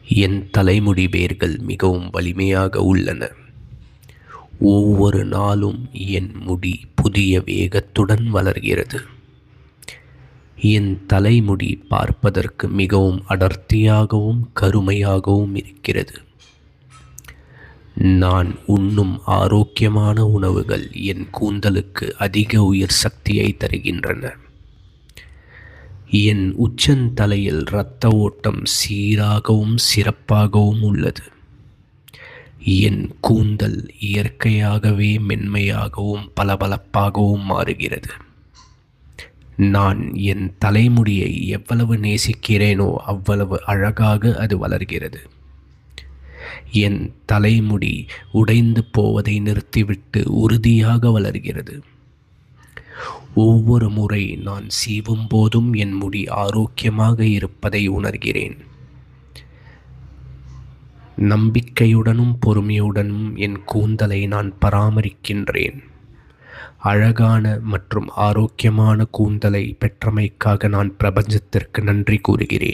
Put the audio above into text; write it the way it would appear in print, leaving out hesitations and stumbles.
என் தலைமுடி வேர்கள் மிகவும் வலிமையாக உள்ளன. ஒவ்வொரு நாளும் என் முடி புதிய வேகத்துடன் வளர்கிறது. என் தலைமுடி பார்ப்பதற்கு மிகவும் அடர்த்தியாகவும் கருமையாகவும் இருக்கிறது. நான் உண்ணும் ஆரோக்கியமான உணவுகள் என் கூந்தலுக்கு அதிக உயிர் சக்தியை தருகின்றன. என் உச்சந்தலையில் இரத்த ஓட்டம் சீராகவும் சிறப்பாகவும் உள்ளது. என் கூந்தல் இயற்கையாகவே மென்மையாகவும் பளபளப்பாகவும் மாறுகிறது. நான் என் தலைமுடியை எவ்வளவு நேசிக்கிறேனோ அவ்வளவு அழகாக அது வளர்கிறது. என் தலைமுடி உடைந்து போவதை நிறுத்திவிட்டு உறுதியாக வளர்கிறது. ஒவ்வொரு முறை நான் சீவும் போதும் என் முடி ஆரோக்கியமாக இருப்பதை உணர்கிறேன். நம்பிக்கையுடனும் பொறுமையுடனும் என் கூந்தலை நான் பராமரிக்கின்றேன். அழகான மற்றும் ஆரோக்கியமான கூந்தலை பெற்றமைக்காக நான் பிரபஞ்சத்திற்கு நன்றி கூறுகிறேன்.